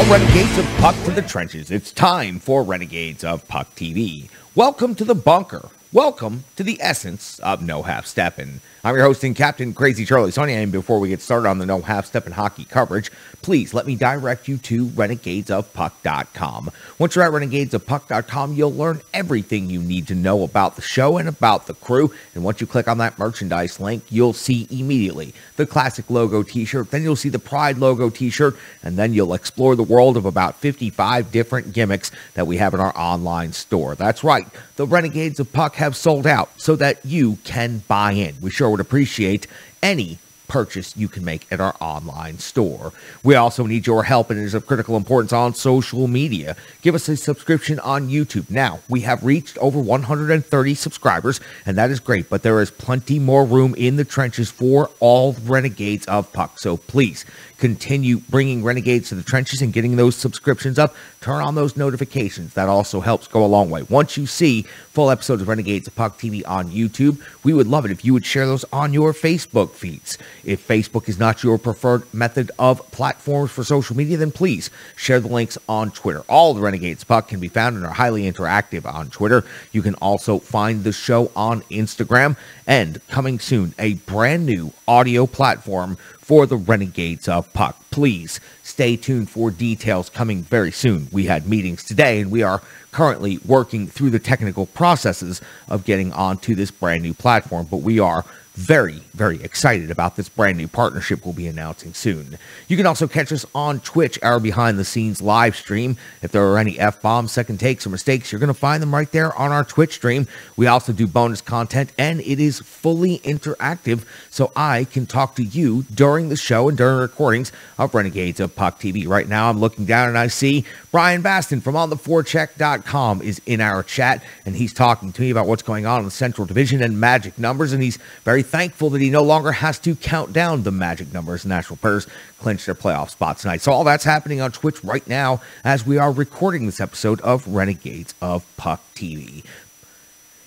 All Renegades of Puck to the trenches. It's time for Renegades of Puck TV. Welcome to the bunker. Welcome to the essence of No Half Steppin'. I'm your host and captain, Crazy Charlie Saunier, and before we get started on the No Half Steppin' hockey coverage, please let me direct you to renegadesofpuck.com. Once you're at renegadesofpuck.com, you'll learn everything you need to know about the show and about the crew, and once you click on that merchandise link, you'll see immediately the classic logo t-shirt, then you'll see the Pride logo t-shirt, and then you'll explore the world of about 55 different gimmicks that we have in our online store. That's right, the Renegades of Puck have sold out so that you can buy in. We sure would appreciate any purchase you can make at our online store. We also need your help, and it is of critical importance on social media. Give us a subscription on YouTube. Now, we have reached over 130 subscribers, and that is great, but there is plenty more room in the trenches for all Renegades of Puck. So please continue bringing Renegades to the trenches and getting those subscriptions up. Turn on those notifications. That also helps go a long way. Once you see full episodes of Renegades of Puck TV on YouTube, we would love it if you would share those on your Facebook feeds. If Facebook is not your preferred method of platforms for social media, then please share the links on Twitter. All the Renegades of Puck can be found and are highly interactive on Twitter. You can also find the show on Instagram, and coming soon, a brand new audio platform for the Renegades of Puck. Please stay tuned for details coming very soon. We had meetings today, and we are currently working through the technical processes of getting onto this brand new platform, but we are very, very excited about this brand new partnership we'll be announcing soon. You can also catch us on Twitch, our behind-the-scenes live stream. If there are any F-bombs, second takes, or mistakes, you're going to find them right there on our Twitch stream. We also do bonus content, and it is fully interactive, so I can talk to you during the show and during recordings of Renegades of Puck TV. Right now, I'm looking down, and I see Brian Baston from ontheforecheck.com is in our chat, and he's talking to me about what's going on in the Central Division and magic numbers, and he's very thankful that he no longer has to count down the magic numbers. Nashville Preds clinch their playoff spots tonight. So all that's happening on Twitch right now as we are recording this episode of Renegades of Puck TV.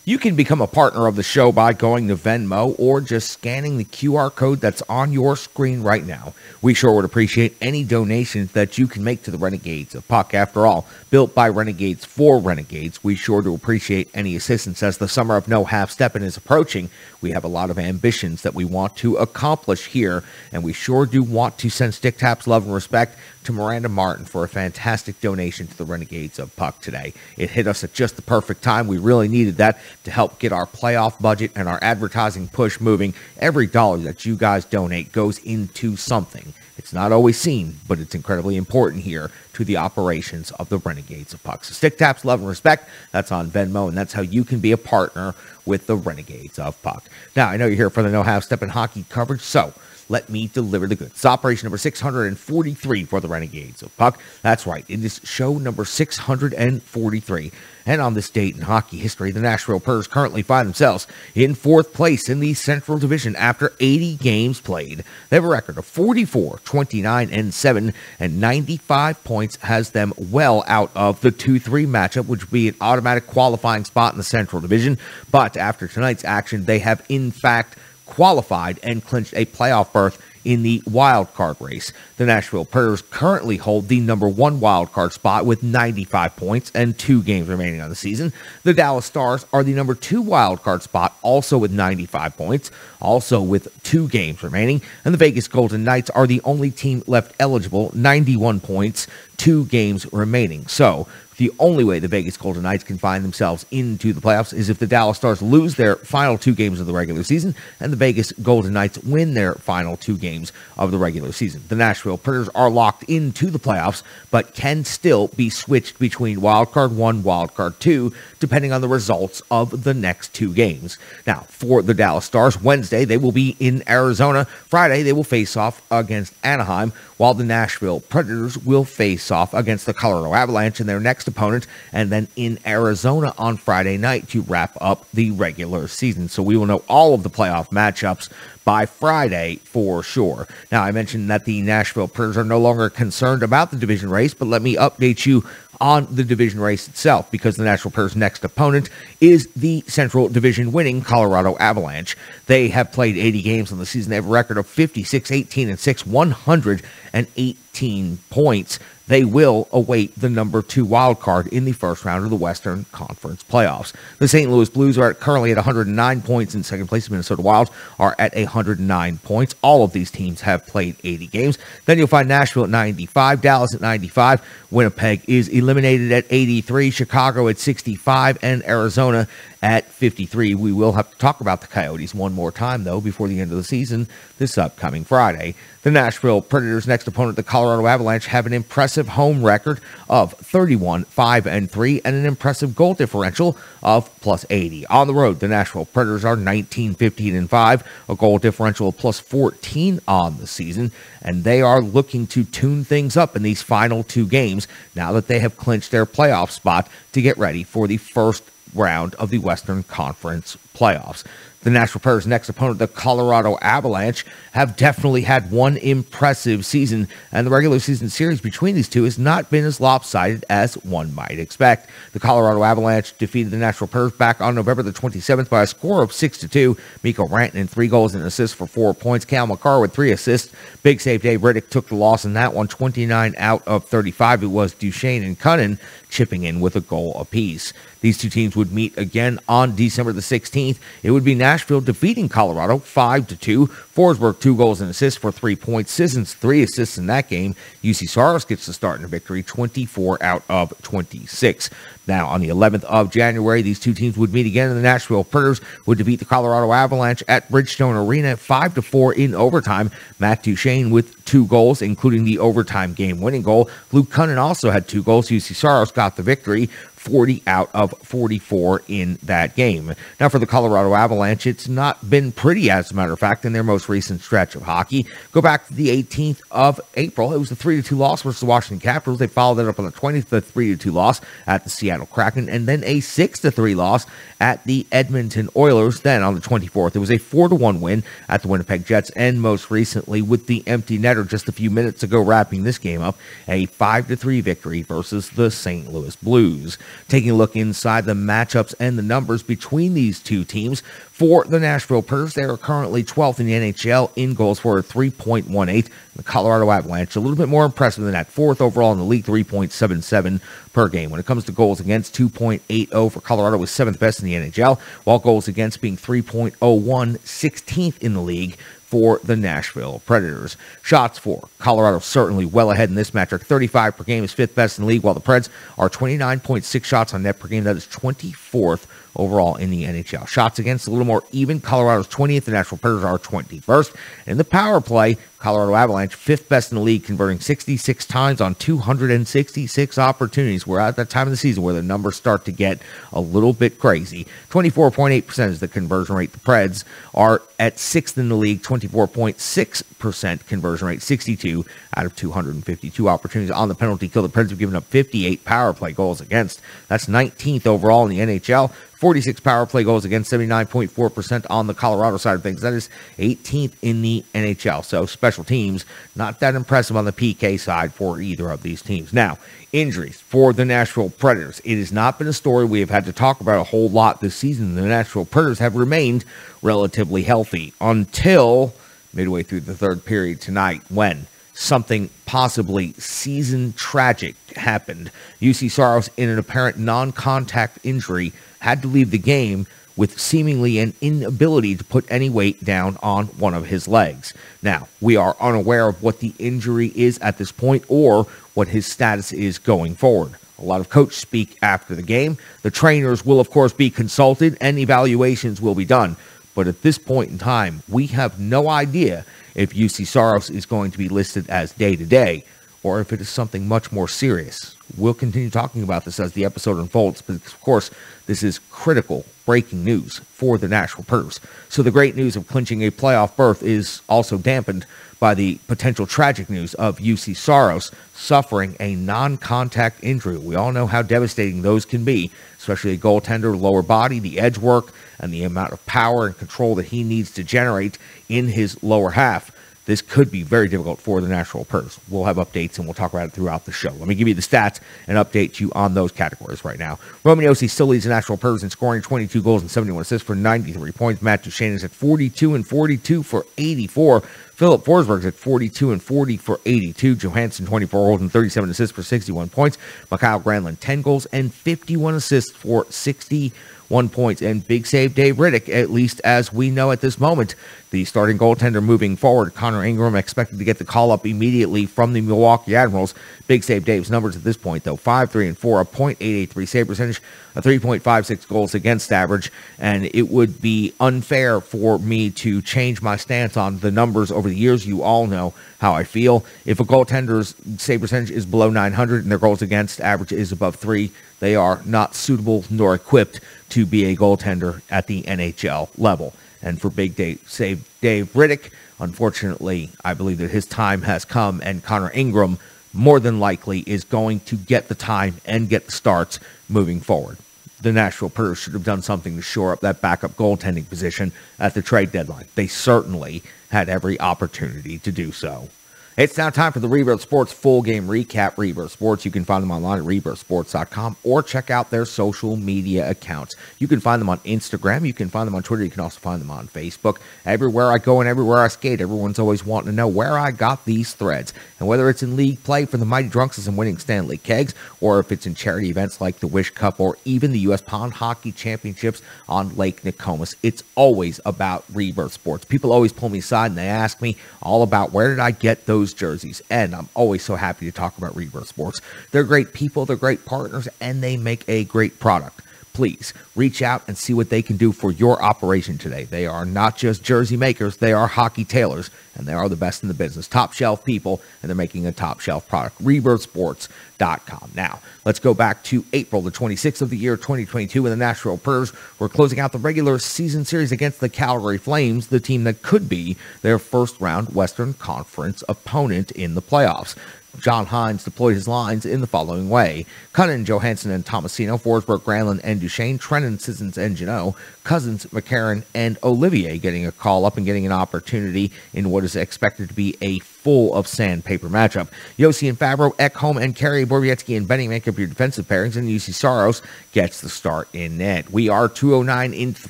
You can become a partner of the show by going to Venmo or just scanning the QR code that's on your screen right now. We sure would appreciate any donations that you can make to the Renegades of Puck. After all, built by Renegades for Renegades, we sure do appreciate any assistance. As the summer of No Half Steppin' is approaching, we have a lot of ambitions that we want to accomplish here, and we sure do want to send stick taps, love, and respect to Miranda Martin for a fantastic donation to the Renegades of Puck today. It hit us at just the perfect time. We really needed that to help get our playoff budget and our advertising push moving. Every dollar that you guys donate goes into something. It's not always seen, but it's incredibly important here to the operations of the Renegades of Puck. So stick taps, love, and respect. That's on Venmo, and that's how you can be a partner with the Renegades of Puck. Now, I know you're here for the No Half Steppin' hockey coverage, so let me deliver the goods. It's operation number 643 for the Renegades of Puck. That's right, it is show number 643. And on this date in hockey history, the Nashville Preds currently find themselves in fourth place in the Central Division after 80 games played. They have a record of 44, 29, and 7, and 95 points has them well out of the 2-3 matchup, which would be an automatic qualifying spot in the Central Division. But after tonight's action, they have in fact qualified and clinched a playoff berth in the wild card race. The Nashville Preds currently hold the number 1 wild card spot with 95 points and 2 games remaining on the season. The Dallas Stars are the number 2 wild card spot, also with 95 points, also with 2 games remaining. And the Vegas Golden Knights are the only team left eligible, 91 points, 2 games remaining. So the only way the Vegas Golden Knights can find themselves into the playoffs is if the Dallas Stars lose their final 2 games of the regular season and the Vegas Golden Knights win their final 2 games of the regular season. The Nashville Preds are locked into the playoffs, but can still be switched between wildcard 1, wildcard 2, depending on the results of the next 2 games. Now, for the Dallas Stars, Wednesday they will be in Arizona. Friday they will face off against Anaheim, while the Nashville Predators will face off against the Colorado Avalanche in their next opponent, and then in Arizona on Friday night to wrap up the regular season. So we will know all of the playoff matchups by Friday for sure. Now, I mentioned that the Nashville Preds are no longer concerned about the division race, but let me update you on the division race itself, because the Nashville Preds' next opponent is the Central Division winning Colorado Avalanche. They have played 80 games on the season. They have a record of 56, 18, and 6, 118 points. they will await the number 2 wild card in the first round of the Western Conference playoffs. The St. Louis Blues are currently at 109 points in second place. The Minnesota Wild are at 109 points. All of these teams have played 80 games. Then you'll find Nashville at 95, Dallas at 95, Winnipeg is eliminated at 83, Chicago at 65, and Arizona at 53. We will have to talk about the Coyotes one more time, though, before the end of the season this upcoming Friday. The Nashville Predators' next opponent, the Colorado Avalanche, have an impressive home record of 31-5-3 and an impressive goal differential of +80. On the road, the Nashville Predators are 19-15-5, a goal differential of +14 on the season, and they are looking to tune things up in these final 2 games now that they have clinched their playoff spot to get ready for the first round of the Western Conference playoffs. The Nashville Predators' next opponent, the Colorado Avalanche, have definitely had one impressive season, and the regular season series between these two has not been as lopsided as one might expect. The Colorado Avalanche defeated the Nashville Predators back on November the 27th by a score of 6-2. Mikko Rantanen, 3 goals and assists for 4 points. Cale Makar with 3 assists. Big save Dave Riddick took the loss in that one, 29 out of 35. It was Duchesne and Cunnin chipping in with a goal apiece. These two teams would meet again on December the 16th. It would be Nashville defeating Colorado 5-2. Forsberg 2 goals and assists for 3 points. Sissons 3 assists in that game. UC Saros gets the start in a victory, 24 out of 26. Now, on the 11th of January, these two teams would meet again, and the Nashville Predators would defeat the Colorado Avalanche at Bridgestone Arena 5-4 in overtime. Matt Duchesne with 2 goals, including the overtime game-winning goal. Luke Cunnin also had 2 goals. UC Saros got the victory, 40 out of 44 in that game. Now, for the Colorado Avalanche, it's not been pretty, as a matter of fact, in their most recent stretch of hockey. Go back to the 18th of April. It was a 3-2 loss versus the Washington Capitals. They followed it up on the 20th, the 3-2 loss at the Seattle Kraken, and then a 6-3 loss at the Edmonton Oilers. Then on the 24th, it was a 4-1 win at the Winnipeg Jets, and most recently, with the empty netter just a few minutes ago wrapping this game up, a 5-3 victory versus the St. Louis Blues. Taking a look inside the matchups and the numbers between these two teams, for the Nashville Predators, they are currently 12th in the NHL in goals for 3.18. The Colorado Avalanche, a little bit more impressive than that, 4th overall in the league, 3.77 per game. When it comes to goals against, 2.80 for Colorado was 7th best in the NHL, while goals against being 3.01, 16th in the league for the Nashville Predators. Shots for Colorado certainly well ahead in this metric. 35 per game is 5th best in the league, while the Preds are 29.6 shots on net per game. That is 24th overall in the NHL. Shots against, a little more even. Colorado's 20th. The Nashville Predators are 21st. In the power play, Colorado Avalanche, 5th best in the league, converting 66 times on 266 opportunities. We're at that time of the season where the numbers start to get a little bit crazy. 24.8% is the conversion rate. The Preds are at 6th in the league, 24.6% conversion rate, 62 out of 252 opportunities on the penalty kill. The Preds have given up 58 power play goals against. That's 19th overall in the NHL. 46 power play goals against, 79.4% on the Colorado side of things. That is 18th in the NHL. So special teams, not that impressive on the PK side for either of these teams. Now, injuries for the Nashville Predators. It has not been a story we have had to talk about a whole lot this season. The Nashville Predators have remained relatively healthy until midway through the third period tonight, when something possibly season tragic happened. UC Saros, in an apparent non-contact injury, had to leave the game with seemingly an inability to put any weight down on one of his legs. Now, we are unaware of what the injury is at this point or what his status is going forward. A lot of coach speak after the game. The trainers will, of course, be consulted and evaluations will be done. But at this point in time, we have no idea if UC Saros is going to be listed as day-to-day or if it is something much more serious. We'll continue talking about this as the episode unfolds, but of course, this is critical breaking news for the Nashville Predators. So the great news of clinching a playoff berth is also dampened by the potential tragic news of UC Saros suffering a non-contact injury. We all know how devastating those can be, especially a goaltender, lower body, the edge work, and the amount of power and control that he needs to generate in his lower half. this could be very difficult for the Nashville Preds. We'll have updates and we'll talk about it throughout the show. Let me give you the stats and update you on those categories right now. Roman Josi still leads the Nashville Preds in scoring, 22 goals and 71 assists for 93 points. Matt Duchene is at 42 and 42 for 84. Philip Forsberg's at 42 and 40 for 82. Johansson, 24 goals and 37 assists for 61 points. Mikael Granlund, 10 goals and 51 assists for 61 points. And big save Dave Riddick, at least as we know at this moment, the starting goaltender moving forward. Connor Ingram expected to get the call up immediately from the Milwaukee Admirals. Big save Dave's numbers at this point, though: 5-3 and 4, a .883 save percentage, a 3.56 goals against average. And it would be unfair for me to change my stance on the numbers over the years. You all know how I feel. If a goaltender's save percentage is below 900 and their goals against average is above 3, they are not suitable nor equipped to be a goaltender at the NHL level. And for big save Dave Riddick, unfortunately, I believe that his time has come, and Connor Ingram more than likely is going to get the time and get the starts moving forward. The Nashville Preds should have done something to shore up that backup goaltending position at the trade deadline. They certainly had every opportunity to do so. It's now time for the Rebirth Sports full game recap. Rebirth Sports, you can find them online at rebirthsports.com or check out their social media accounts. You can find them on Instagram. You can find them on Twitter. You can also find them on Facebook. Everywhere I go and everywhere I skate, everyone's always wanting to know where I got these threads. And whether it's in league play for the Mighty Drunks and winning Stanley Kegs, or if it's in charity events like the Wish Cup or even the U.S. Pond Hockey Championships on Lake Nokomis, it's always about Rebirth Sports. People always pull me aside and they ask me all about where did I get those jerseys, and I'm always so happy to talk about Rebirth Sports. They're great people, they're great partners, and they make a great product. Please reach out and see what they can do for your operation today. They are not just jersey makers, they are hockey tailors, and they are the best in the business. Top shelf people, and they're making a top shelf product. RebirthSports.com. Now, let's go back to April the 26th of the year 2022 when the Nashville Preds were closing out the regular season series against the Calgary Flames, the team that could be their first round Western Conference opponent in the playoffs. John Hines deployed his lines in the following way: Cunnin, Johansson, and Tomasino, Forsberg, Granlund, and Duchene, Trennan, Sissons, and Janot, Cousins, McCarron, and Olivier getting a call-up and getting an opportunity in what is expected to be a full of sandpaper matchup. Josi and Fabro, Ekholm, and Carey, Borowiecki, and Benning make up your defensive pairings, and UC Saros gets the start in net. We are 2:09 into the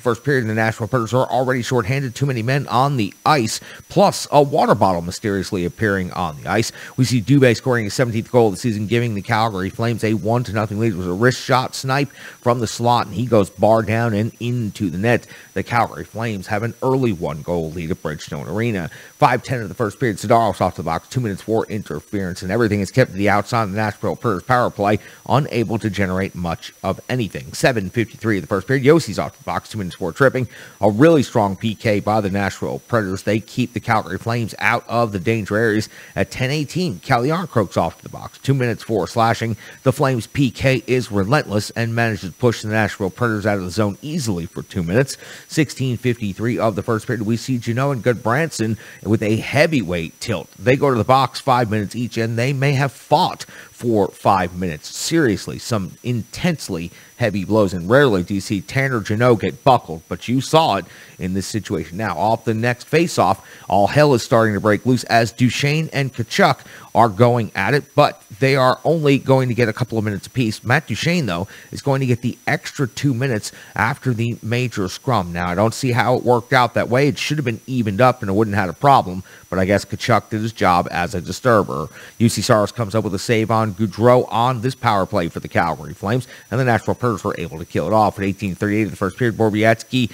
first period, and the Nashville Preds are already shorthanded. Too many men on the ice, plus a water bottle mysteriously appearing on the ice. We see Dubé scoring his 17th goal of the season, giving the Calgary Flames a 1-0 lead. It was a wrist shot snipe from the slot, and he goes bar down and into the net. The Calgary Flames have an early 1-goal lead at Bridgestone Arena. 5:10 of the first period, Sidaros off the box, 2 minutes for interference, and everything is kept to the outside of the Nashville Preds power play, unable to generate much of anything. 7:53 of the first period, Josi's off the box, 2 minutes for tripping. A really strong PK by the Nashville Predators. They keep the Calgary Flames out of the danger areas. At 10:18, Yarncroke's off the box, 2 minutes for slashing. The Flames PK is relentless and manages to push the Nashville Predators out of the zone easily for 2 minutes. 16:53 of the first period, we see Janot and Goodbranson with a heavyweight tilt. They go to the box 5 minutes each, and they may have fought for 5 minutes. Seriously, some intensely heavy blows, and rarely do you see Tanner Janot get buckled, but you saw it in this situation. Now, off the next face-off, all hell is starting to break loose as Duchene and Tkachuk are going at it, but they are only going to get a couple of minutes apiece. Matt Duchene, though, is going to get the extra 2 minutes after the major scrum. Now, I don't see how it worked out that way. It should have been evened up, and it wouldn't have had a problem, but I guess Tkachuk did his job as a disturber. UC Saros comes up with a save on Goudreau on this power play for the Calgary Flames, and the Nashville Preds were able to kill it off. At 18:38 of the first period, Borowiecki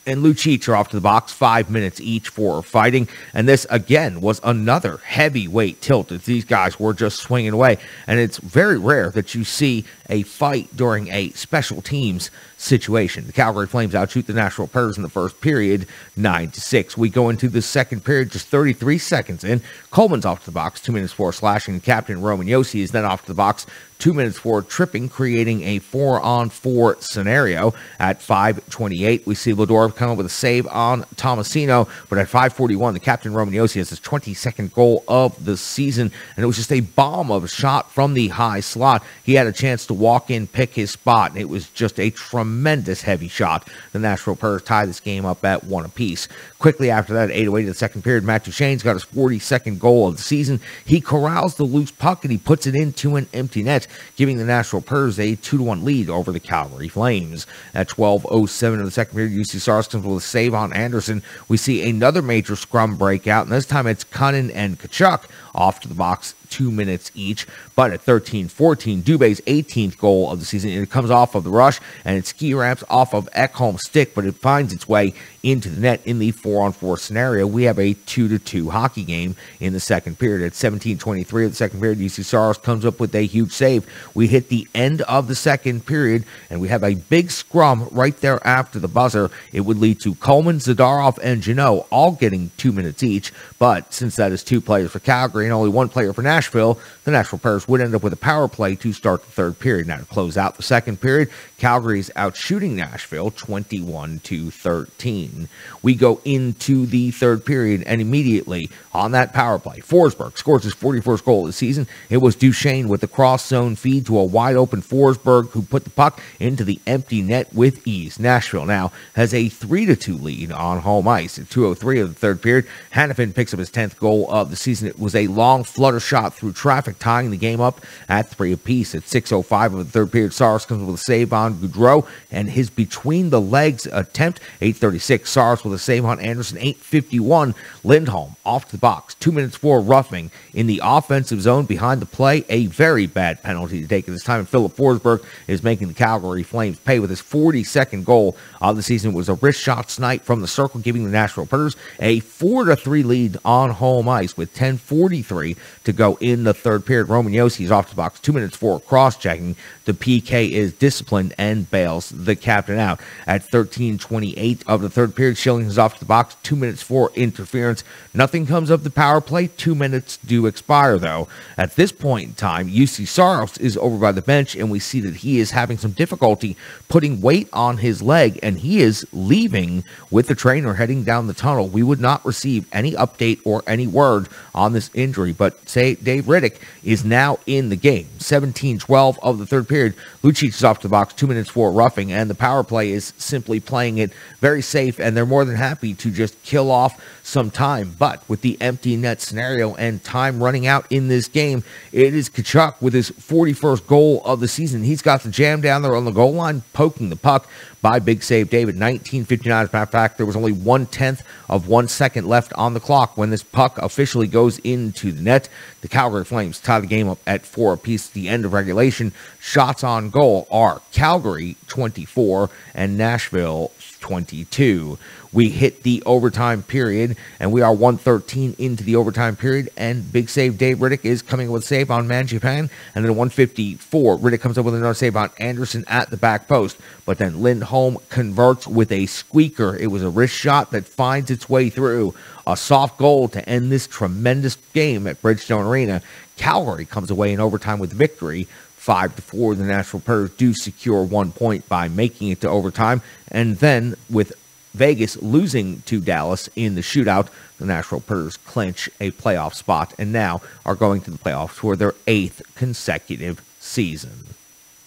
and Lucic are off to the box, 5 minutes each for fighting. And this, again, was another heavyweight tilt as these guys were just swinging away. And it's very rare that you see a fight during a special teams situation. The Calgary Flames outshoot the Nashville Preds in the first period, 9-6. We go into the second period just 33 seconds in. Coleman's off to the box, 2 minutes for slashing. Captain Roman Josi is then off to the box, 2 minutes for tripping, creating a 4-on-4 scenario. At 5:28, we see Lador come up with a save on Tomasino, but at 5:41, the captain Roman Josi has his 22nd goal of the season, and it was just a bomb of a shot from the high slot. He had a chance to walk in, pick his spot, and it was just a tremendous heavy shot. The Nashville Preds tie this game up at 1 apiece. Quickly after that, 8:08 of the second period, Matt Duchene's got his 42nd goal of the season. He corrals the loose puck and he puts it into an empty net, giving the Nashville Preds a 2-1 lead over the Calgary Flames. At 12:07 of the second period, UC Saros comes with a save on Anderson. We see another major scrum breakout, and this time it's Cunnin and Tkachuk off to the box, 2 minutes each. But at 13:14, Dubé's 18th goal of the season, it comes off of the rush, and it ski ramps off of Ekholm's stick, but it finds its way into the net in the 4-on-4 scenario. We have a 2-2 hockey game in the second period. At 17:23 of the second period, UC Saros comes up with a huge save. We hit the end of the second period, and we have a big scrum right there after the buzzer. It would lead to Coleman, Zadarov, and Janot all getting 2 minutes each, but since that is 2 players for Calgary and only 1 player for Nashville, the Nashville Preds would end up with a power play to start the third period. Now, to close out the second period, Calgary's out shooting Nashville 21-13. We go into the third period, and immediately on that power play, Forsberg scores his 41st goal of the season. It was Duchene with the cross zone feed to a wide open Forsberg, who put the puck into the empty net with ease. Nashville now has a 3-2 lead on home ice. At 2:03 of the third period, Hanifin picks up his 10th goal of the season. It was a long flutter shot through traffic, tying the game up at 3 apiece. At 6:05 of the third period, Saros comes with a save on Goudreau and his between the legs attempt. 8:36, Saros with a save on Anderson. 8:51, Lindholm off to the box. 2 minutes for roughing in the offensive zone behind the play. A very bad penalty to take at this time, and Philip Forsberg is making the Calgary Flames pay with his 42nd goal of the season. It was a wrist shot snipe from the circle, giving the Nashville Preds a 4-3 lead on home ice with 10:43 to go in the third period. Roman Josi is off the box. 2 minutes for cross-checking. The PK is disciplined and bails the captain out. At 13:28 of the third period, Schilling is off to the box. 2 minutes for interference. Nothing comes of the power play. 2 minutes do expire, though. At this point in time, UC Saros is over by the bench, and we see that he is having some difficulty putting weight on his leg, and he is leaving with the trainer heading down the tunnel. We would not receive any update or any word on this injury, but say Dave Riddick is now in the game. 17:12 of the third period, Lucic is off to the box. 2 minutes for roughing, and the power play is simply playing it very safe, and they're more than happy to just kill off some time. But with the empty net scenario and time running out in this game, it is Tkachuk with his 41st goal of the season. He's got the jam down there on the goal line, poking the puck by Big Save David. 19:59. As a matter of fact, there was only 1/10 of 1 second left on the clock when this puck officially goes into the net. The Calgary Flames tie the game up at 4 apiece at the end of regulation. Shots on goal are Calgary 24 and Nashville 22. We hit the overtime period, and we are 1:13 into the overtime period, and Big Save Dave Riddick is coming with a save on Mangiapane, and then 1:54, Riddick comes up with another save on Anderson at the back post, but then Lindholm converts with a squeaker. It was a wrist shot that finds its way through. A soft goal to end this tremendous game at Bridgestone Arena. Calgary comes away in overtime with victory. 5-4, the Nashville Preds do secure 1 point by making it to overtime, and then with Vegas losing to Dallas in the shootout, the Nashville Preds clinch a playoff spot and now are going to the playoffs for their 8th consecutive season.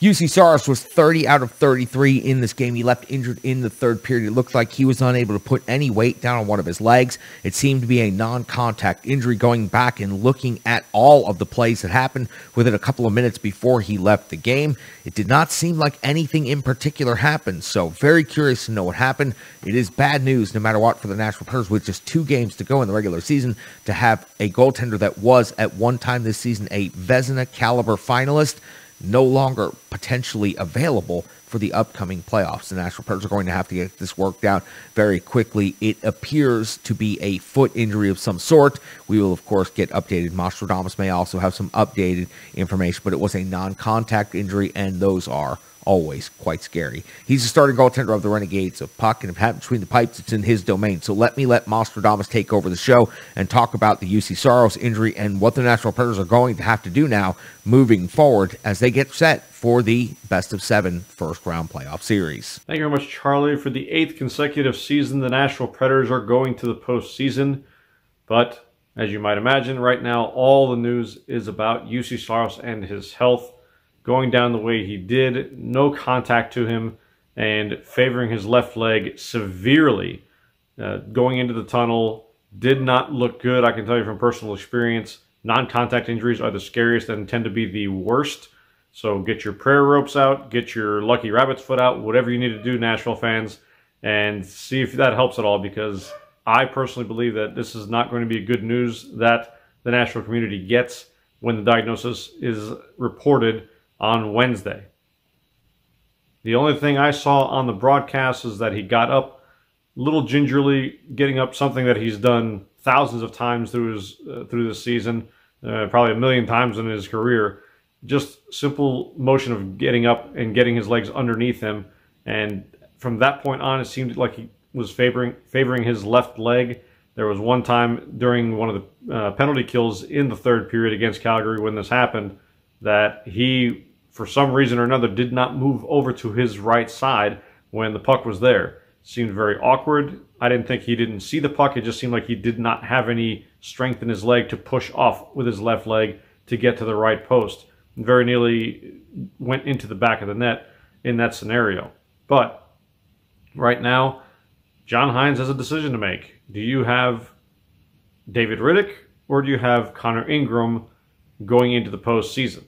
UC Saros was 30 out of 33 in this game. He left injured in the third period. It looked like he was unable to put any weight down on one of his legs. It seemed to be a non-contact injury. Going back and looking at all of the plays that happened within a couple of minutes before he left the game, it did not seem like anything in particular happened. So very curious to know what happened. It is bad news no matter what for the Nashville Preds with just 2 games to go in the regular season to have a goaltender that was at one time this season a Vezina caliber finalist no longer potentially available for the upcoming playoffs. The Nashville Preds are going to have to get this worked out very quickly. It appears to be a foot injury of some sort. We will, of course, get updated. Nostradamus may also have some updated information, but it was a non-contact injury, and those are always quite scary. He's the starting goaltender of the Renegades of Puck, and if it happens between the pipes, it's in his domain. So let Mostradamus take over the show and talk about the UC Saros injury and what the Nashville Predators are going to have to do now moving forward as they get set for the best-of-7 first-round playoff series. Thank you very much, Charlie. For the 8th consecutive season, the Nashville Predators are going to the postseason. But, as you might imagine, right now, all the news is about UC Saros and his health. Going down the way he did, no contact to him, and favoring his left leg severely. Going into the tunnel, did not look good. I can tell you from personal experience, non-contact injuries are the scariest and tend to be the worst. So get your prayer ropes out, get your lucky rabbit's foot out, whatever you need to do, Nashville fans, and see if that helps at all, because I personally believe that this is not going to be good news that the Nashville community gets when the diagnosis is reported on Wednesday. The only thing I saw on the broadcast is that he got up a little gingerly, getting up something that he's done thousands of times through this season, probably 1,000,000 times in his career. Just simple motion of getting up and getting his legs underneath him, and from that point on, it seemed like he was favoring his left leg. There was one time during one of the penalty kills in the third period against Calgary when this happened that he, for some reason or another, did not move over to his right side when the puck was there. It seemed very awkward. I didn't think he didn't see the puck. It just seemed like he did not have any strength in his leg to push off with his left leg to get to the right post. And very nearly went into the back of the net in that scenario. But right now, John Hynes has a decision to make. Do you have David Rittich or do you have Connor Ingram going into the postseason?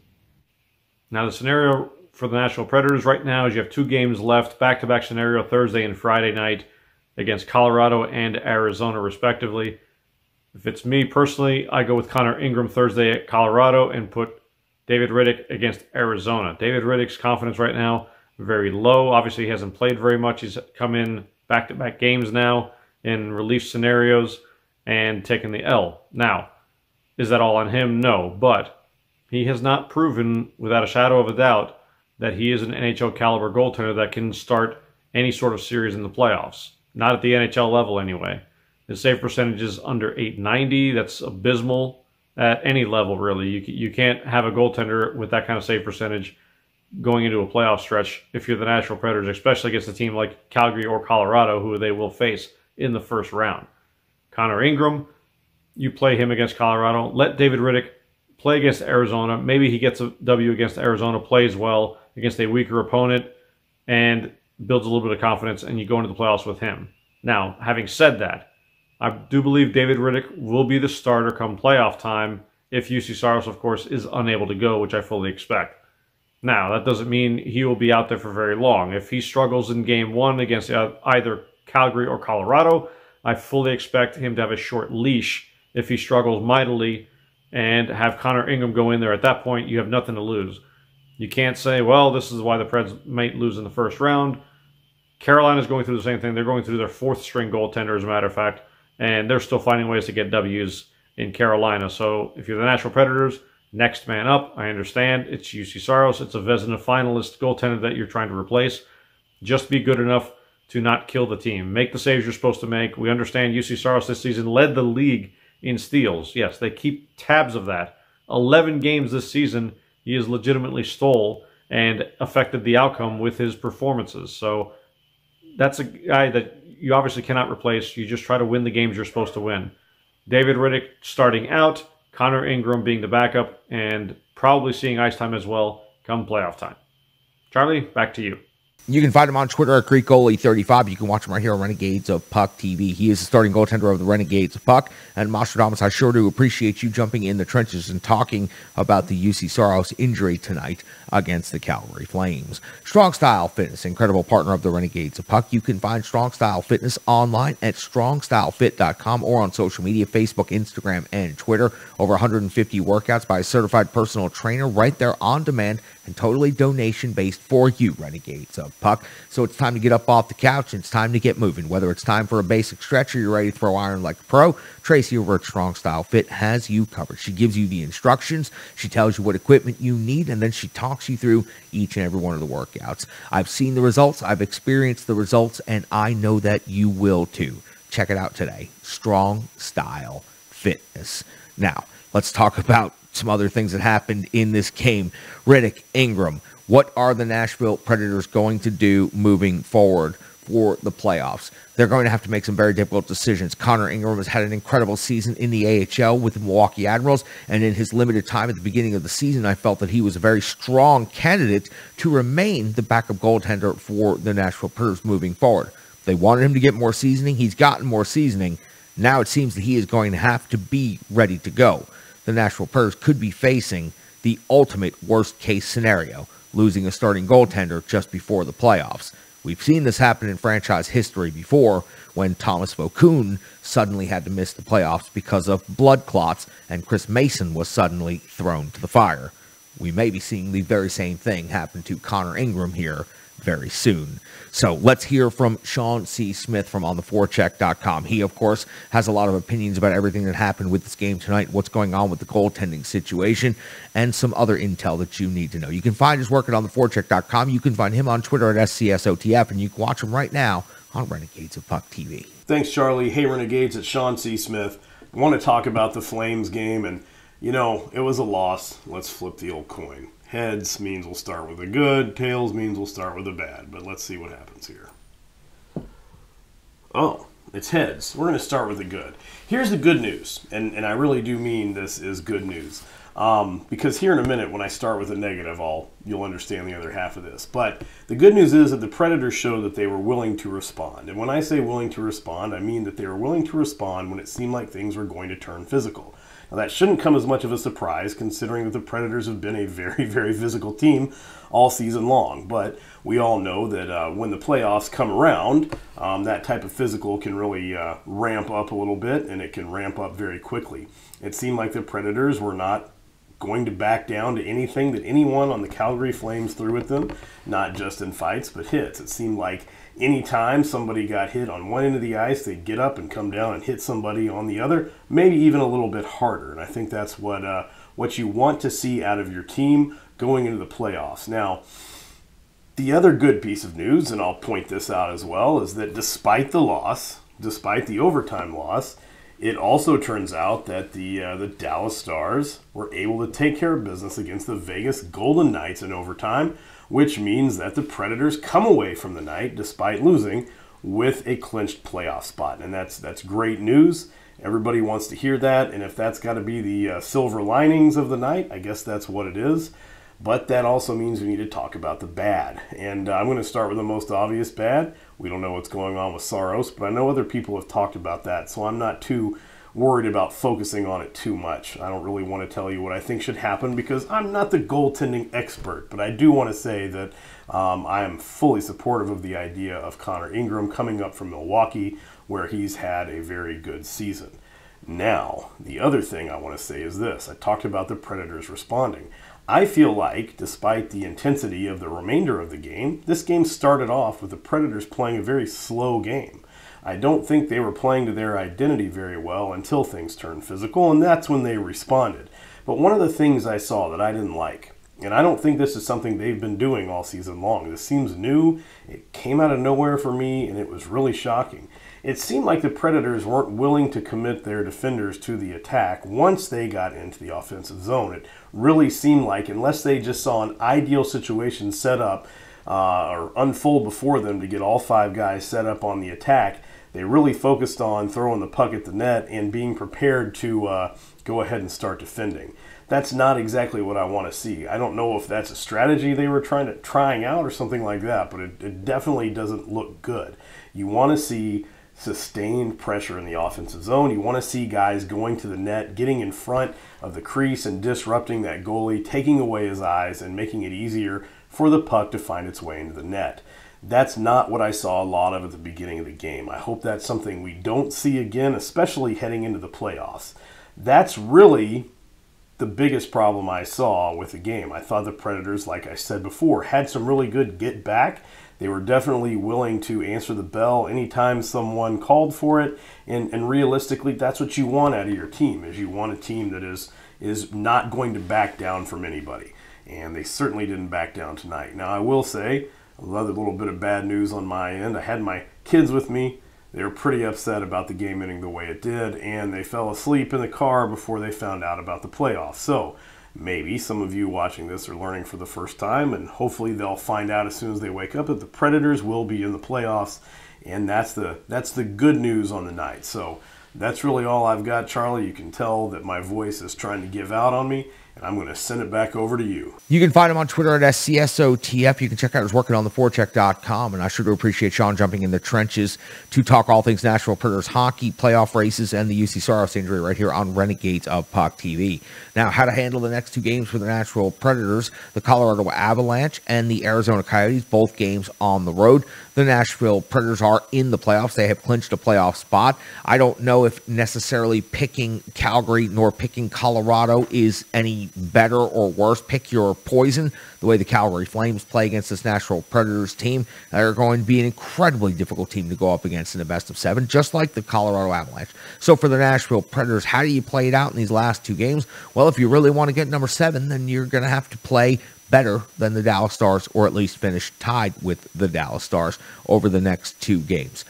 Now, the scenario for the Nashville Predators right now is you have 2 games left, back-to-back scenario, Thursday and Friday night against Colorado and Arizona, respectively. If it's me personally, I go with Connor Ingram Thursday at Colorado and put David Rittich against Arizona. David Rittich's confidence right now, very low. Obviously, he hasn't played very much. He's come in back-to-back games now in relief scenarios and taken the L. Now, is that all on him? No, but he has not proven, without a shadow of a doubt, that he is an NHL caliber goaltender that can start any sort of series in the playoffs. Not at the NHL level, anyway. His save percentage is under .890. That's abysmal at any level, really. You can't have a goaltender with that kind of save percentage going into a playoff stretch if you're the Nashville Predators, especially against a team like Calgary or Colorado, who they will face in the first round. Connor Ingram, you play him against Colorado. Let David Rittich play against Arizona. Maybe he gets a W against Arizona, plays well against a weaker opponent, and builds a little bit of confidence, and you go into the playoffs with him. Now, having said that, I do believe David Rittich will be the starter come playoff time if UC Saros, of course, is unable to go, which I fully expect. Now, that doesn't mean he will be out there for very long. If he struggles in Game 1 against either Calgary or Colorado, I fully expect him to have a short leash if he struggles mightily and have Connor Ingram go in there. At that point, you have nothing to lose. You can't say, well, this is why the Preds might lose in the first round. Carolina's going through the same thing. They're going through their 4th-string goaltender, as a matter of fact, and they're still finding ways to get W's in Carolina. So if you're the Nashville Predators, next man up. I understand it's UC Saros. It's a Vezina finalist goaltender that you're trying to replace. Just be good enough to not kill the team. Make the saves you're supposed to make. We understand UC Saros this season led the league in steals. Yes, they keep tabs of that. 11 games this season, he has legitimately stole and affected the outcome with his performances. So that's a guy that you obviously cannot replace. You just try to win the games you're supposed to win. David Rittich starting out, Connor Ingram being the backup, and probably seeing ice time as well come playoff time. Charlie, back to you. You can find him on Twitter at GreekGoalie35. You can watch him right here on Renegades of Puck TV. He is the starting goaltender of the Renegades of Puck. And Mostradamus, I sure do appreciate you jumping in the trenches and talking about the UC Saros injury tonight against the Calgary Flames. Strong Style Fitness, incredible partner of the Renegades of Puck. You can find Strong Style Fitness online at strongstylefit.com or on social media, Facebook, Instagram, and Twitter. Over 150 workouts by a certified personal trainer right there on demand. And and totally donation-based for you, Renegades of Puck. So it's time to get up off the couch, and it's time to get moving. Whether it's time for a basic stretch or you're ready to throw iron like a pro, Tracy over at Strong Style Fit has you covered. She gives you the instructions, she tells you what equipment you need, and then she talks you through each and every one of the workouts. I've seen the results, I've experienced the results, and I know that you will too. Check it out today. Strong Style Fitness. Now, let's talk about some other things that happened in this game. Riddick, Ingram, what are the Nashville Predators going to do moving forward for the playoffs? They're going to have to make some very difficult decisions. Connor Ingram has had an incredible season in the AHL with the Milwaukee Admirals, and in his limited time at the beginning of the season, I felt that he was a very strong candidate to remain the backup goaltender for the Nashville Predators moving forward. They wanted him to get more seasoning. He's gotten more seasoning. Now it seems that he is going to have to be ready to go. The Nashville Predators could be facing the ultimate worst-case scenario, losing a starting goaltender just before the playoffs. We've seen this happen in franchise history before, when Thomas Vokoun suddenly had to miss the playoffs because of blood clots, and Chris Mason was suddenly thrown to the fire. We may be seeing the very same thing happen to Connor Ingram here very soon. So let's hear from Sean C. Smith from ontheforecheck.com. He, of course, has a lot of opinions about everything that happened with this game tonight, what's going on with the goaltending situation, and some other intel that you need to know. You can find his work at ontheforecheck.com. You can find him on Twitter at SCSOTF, and you can watch him right now on Renegades of Puck TV. Thanks, Charlie. Hey, Renegades, it's Sean C. Smith. I want to talk about the Flames game, and, you know, it was a loss. Let's flip the old coin. Heads means we'll start with a good. Tails means we'll start with a bad. But let's see what happens here. Oh, it's heads. We're going to start with the good. Here's the good news. And I really do mean this is good news. Because here in a minute, when I start with a negative, you'll understand the other half of this. But the good news is that the Predators showed that they were willing to respond. And when I say willing to respond, I mean that they were willing to respond when it seemed like things were going to turn physical. Now, that shouldn't come as much of a surprise, considering that the Predators have been a very, very physical team all season long. But we all know that when the playoffs come around, that type of physical can really ramp up a little bit, and it can ramp up very quickly. It seemed like the Predators were not going to back down to anything that anyone on the Calgary Flames threw at them, not just in fights, but hits. It seemed like anytime somebody got hit on one end of the ice, they'd get up and come down and hit somebody on the other, maybe even a little bit harder. And I think that's what you want to see out of your team going into the playoffs. Now, the other good piece of news, and I'll point this out as well, is that despite the loss, despite the overtime loss, it also turns out that the Dallas Stars were able to take care of business against the Vegas Golden Knights in overtime, which means that the Predators come away from the night, despite losing, with a clinched playoff spot. And that's great news. Everybody wants to hear that, and if that's got to be the silver linings of the night, I guess that's what it is. But that also means we need to talk about the bad. And I'm going to start with the most obvious bad. We don't know what's going on with Saros, but I know other people have talked about that, so I'm not too worried about focusing on it too much. I don't really want to tell you what I think should happen because I'm not the goaltending expert, but I do want to say that I am fully supportive of the idea of Connor Ingram coming up from Milwaukee, where he's had a very good season. Now, the other thing I want to say is this. I talked about the Predators responding. I feel like, despite the intensity of the remainder of the game, this game started off with the Predators playing a very slow game. I don't think they were playing to their identity very well until things turned physical, and that's when they responded. But one of the things I saw that I didn't like, and I don't think this is something they've been doing all season long. This seems new. It came out of nowhere for me, and it was really shocking. It seemed like the Predators weren't willing to commit their defenders to the attack once they got into the offensive zone. It really seemed like, unless they just saw an ideal situation set up or unfold before them to get all five guys set up on the attack, they really focused on throwing the puck at the net and being prepared to go ahead and start defending. That's not exactly what I want to see. I don't know if that's a strategy they were trying out or something like that, but it definitely doesn't look good. You want to see sustained pressure in the offensive zone. You want to see guys going to the net, getting in front of the crease and disrupting that goalie, taking away his eyes and making it easier for the puck to find its way into the net. That's not what I saw a lot of at the beginning of the game. I hope that's something we don't see again, especially heading into the playoffs. That's really the biggest problem I saw with the game. I thought the Predators, like I said before, had some really good get back. They were definitely willing to answer the bell anytime someone called for it. And realistically, that's what you want out of your team, is you want a team that is not going to back down from anybody. And they certainly didn't back down tonight. Now, I will say, another little bit of bad news on my end. I had my kids with me. They were pretty upset about the game ending the way it did, and they fell asleep in the car before they found out about the playoffs. So maybe some of you watching this are learning for the first time, and hopefully they'll find out as soon as they wake up that the Predators will be in the playoffs, and that's the good news on the night. So that's really all I've got, Charlie. You can tell that my voice is trying to give out on me, and I'm going to send it back over to you. You can find him on Twitter at SCSOTF. You can check out his working on theforecheck.com. And I sure do appreciate Sean jumping in the trenches to talk all things Nashville Predators hockey, playoff races, and the UC Saros injury right here on Renegades of Puck TV. Now, how to handle the next 2 games for the Nashville Predators, the Colorado Avalanche and the Arizona Coyotes, both games on the road. The Nashville Predators are in the playoffs. They have clinched a playoff spot. I don't know if necessarily picking Calgary nor picking Colorado is any better or worse. Pick your poison. The way the Calgary Flames play against this Nashville Predators team, they're going to be an incredibly difficult team to go up against in the best of 7, just like the Colorado Avalanche. So for the Nashville Predators, how do you play it out in these last 2 games? Well, if you really want to get number 7, then you're going to have to play better than the Dallas Stars, or at least finish tied with the Dallas Stars over the next 2 games.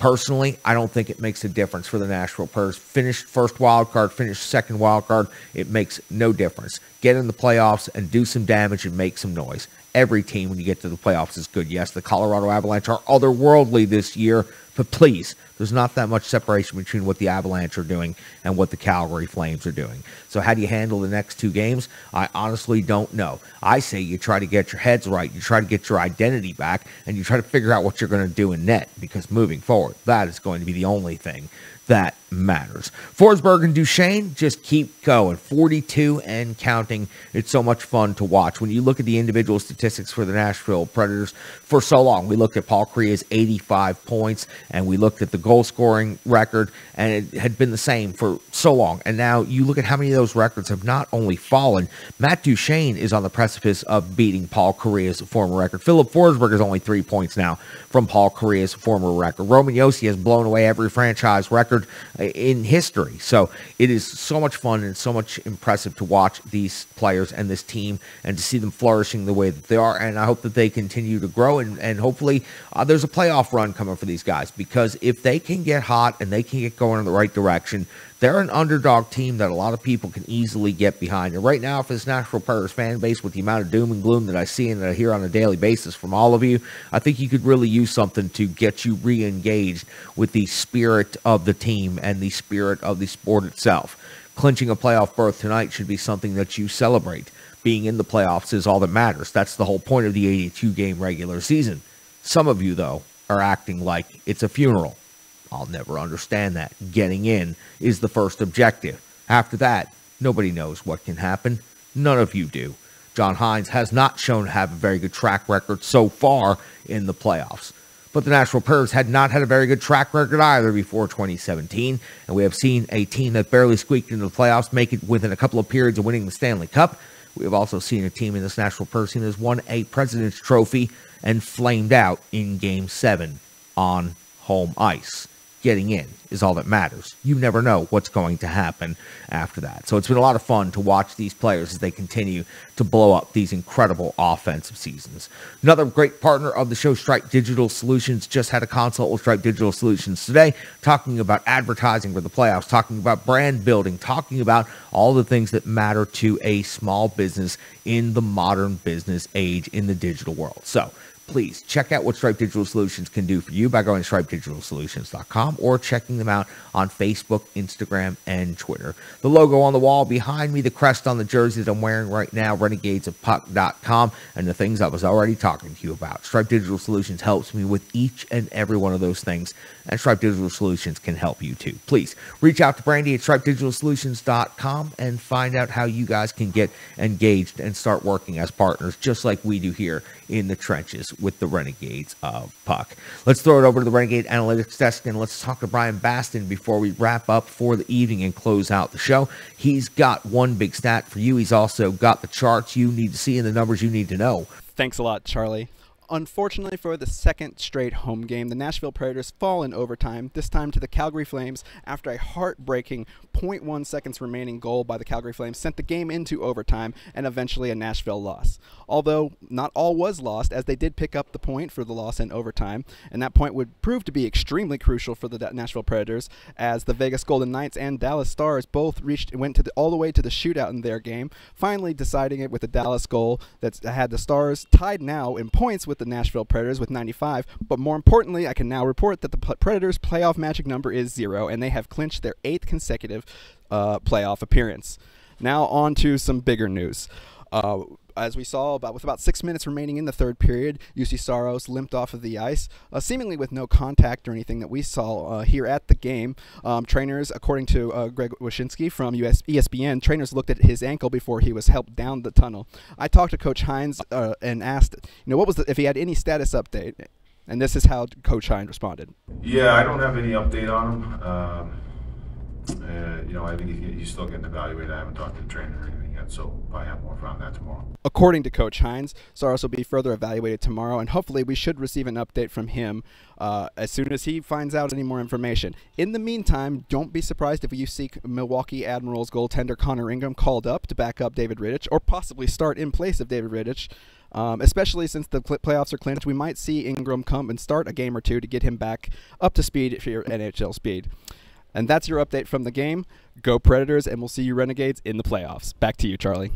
Personally, I don't think it makes a difference for the Nashville Predators. Finish first wild card, finish second wild card, it makes no difference. Get in the playoffs and do some damage and make some noise. Every team, when you get to the playoffs, is good. Yes, the Colorado Avalanche are otherworldly this year, but please, there's not that much separation between what the Avalanche are doing and what the Calgary Flames are doing. So how do you handle the next 2 games? I honestly don't know. I say you try to get your heads right, you try to get your identity back, and you try to figure out what you're going to do in net, because moving forward, that is going to be the only thing that matters. Forsberg and Duchesne just keep going. 42 and counting. It's so much fun to watch. When you look at the individual statistics for the Nashville Predators, for so long, we looked at Paul Kariya's 85 points, and we looked at the goal scoring record, and it had been the same for so long. And now you look at how many of those records have not only fallen. Matt Duchesne is on the precipice of beating Paul Kariya's former record. Philip Forsberg is only 3 points now from Paul Kariya's former record. Roman Josi has blown away every franchise record in history. So it is so much fun and so much impressive to watch these players and this team and to see them flourishing the way that they are. And I hope that they continue to grow, and hopefully there's a playoff run coming for these guys, because if they can get hot and they can get going in the right direction, they're an underdog team that a lot of people can easily get behind. And right now, for this Nashville Predators fan base, with the amount of doom and gloom that I see and that I hear on a daily basis from all of you, I think you could really use something to get you re-engaged with the spirit of the team and the spirit of the sport itself. Clinching a playoff berth tonight should be something that you celebrate. Being in the playoffs is all that matters. That's the whole point of the 82-game regular season. Some of you, though, are acting like it's a funeral. I'll never understand that. Getting in is the first objective. After that, nobody knows what can happen. None of you do. John Hines has not shown to have a very good track record so far in the playoffs. But the Nashville Predators had not had a very good track record either before 2017, and we have seen a team that barely squeaked into the playoffs make it within a couple of periods of winning the Stanley Cup. We have also seen a team in this Nashville Predators team that has won a President's Trophy and flamed out in Game 7 on home ice. Getting in is all that matters. You never know what's going to happen after that. So it's been a lot of fun to watch these players as they continue to blow up these incredible offensive seasons. Another great partner of the show, Stripe Digital Solutions, just had a consult with Stripe Digital Solutions today, talking about advertising for the playoffs, talking about brand building, talking about all the things that matter to a small business in the modern business age in the digital world. So please check out what Stripe Digital Solutions can do for you by going to stripedigitalsolutions.com or checking them out on Facebook, Instagram, and Twitter. The logo on the wall behind me, the crest on the jersey that I'm wearing right now, renegadesofpuck.com, and the things I was already talking to you about. Stripe Digital Solutions helps me with each and every one of those things, and Stripe Digital Solutions can help you too. Please reach out to Brandy at stripedigitalsolutions.com and find out how you guys can get engaged and start working as partners, just like we do here in the trenches with the Renegades of Puck. Let's throw it over to the Renegade Analytics desk and let's talk to Brian Baston before we wrap up for the evening and close out the show. He's got one big stat for you. He's also got the charts you need to see and the numbers you need to know. Thanks a lot, Charlie. Unfortunately, for the second straight home game, the Nashville Predators fall in overtime, this time to the Calgary Flames after a heartbreaking 0.1 seconds remaining goal by the Calgary Flames sent the game into overtime and eventually a Nashville loss. Although not all was lost, as they did pick up the point for the loss in overtime, and that point would prove to be extremely crucial for the Nashville Predators, as the Vegas Golden Knights and Dallas Stars both went all the way to the shootout in their game, finally deciding it with the Dallas goal that had the Stars tied now in points with the Nashville Predators with 95, but more importantly, I can now report that the Predators' playoff magic number is 0, and they have clinched their 8th consecutive playoff appearance. Now on to some bigger news. As we saw, with about 6 minutes remaining in the third period, UC Saros limped off of the ice, seemingly with no contact or anything that we saw here at the game. Trainers, according to Greg Wyshynski from ESPN, trainers looked at his ankle before he was helped down the tunnel. I talked to Coach Hines and asked, what was if he had any status update, and this is how Coach Hines responded. Yeah, I don't have any update on him. I think he's still getting evaluated. I haven't talked to the trainer or anything yet, so probably have more on that tomorrow. According to Coach Hines, Saros will be further evaluated tomorrow, and hopefully we should receive an update from him as soon as he finds out any more information. In the meantime, don't be surprised if you see Milwaukee Admirals goaltender Connor Ingram called up to back up David Rittich, or possibly start in place of David Rittich. Especially since the playoffs are clinched, we might see Ingram come and start a game or two to get him back up to speed for your NHL speed. And that's your update from the game. Go Predators, and we'll see you Renegades in the playoffs. Back to you, Charlie.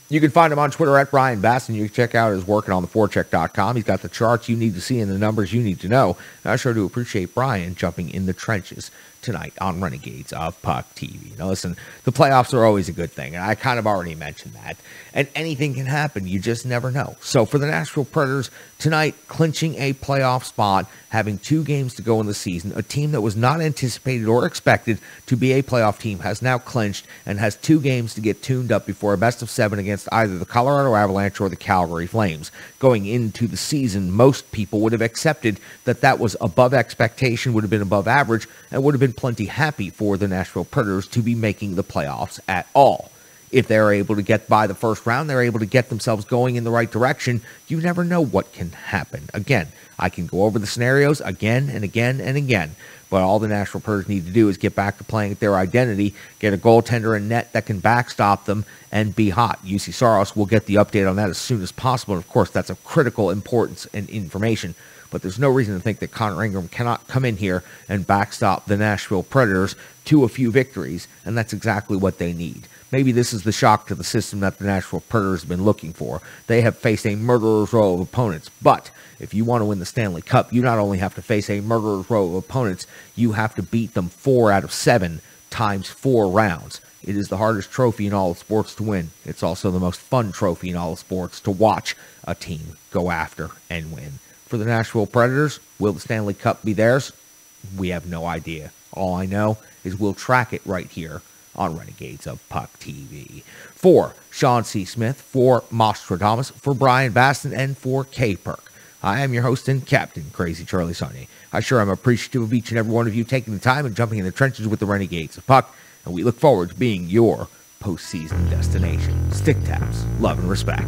You can find him on Twitter at Brian Baston. You can check out his work on theforecheck.com. He's got the charts you need to see and the numbers you need to know. And I sure do appreciate Brian jumping in the trenches tonight on Renegades of Puck TV. Now listen, the playoffs are always a good thing, and I kind of already mentioned that. And anything can happen. You just never know. So for the Nashville Predators tonight, clinching a playoff spot, having 2 games to go in the season, a team that was not anticipated or expected to be a playoff team has now clinched and has 2 games to get tuned up before a best of 7 against either the Colorado Avalanche or the Calgary Flames. Going into the season, most people would have accepted that that was above expectation, would have been above average, and would have been plenty happy for the Nashville Predators to be making the playoffs at all. If they're able to get by the first round, they're able to get themselves going in the right direction. You never know what can happen. Again, I can go over the scenarios again and again and again, but all the Nashville Predators need to do is get back to playing at their identity, get a goaltender in net that can backstop them, and be hot. UC Saros will get the update on that as soon as possible, and of course, that's of critical importance and information. But there's no reason to think that Connor Ingram cannot come in here and backstop the Nashville Predators to a few victories, and that's exactly what they need. Maybe this is the shock to the system that the Nashville Predators have been looking for. They have faced a murderer's row of opponents, but if you want to win the Stanley Cup, you not only have to face a murderer's row of opponents, you have to beat them 4 out of 7 times 4 rounds. It is the hardest trophy in all of sports to win. It's also the most fun trophy in all of sports to watch a team go after and win. For the Nashville Predators, will the Stanley Cup be theirs? We have no idea. All I know is we'll track it right here on Renegades of Puck TV. For Sean C. Smith, for Mostradamus, for Brian Baston, and for K-Perk, I am your host and Captain Crazy Charlie Saunier. I sure am appreciative of each and every one of you taking the time and jumping in the trenches with the Renegades of Puck, and we look forward to being your postseason destination. Stick taps, love and respect.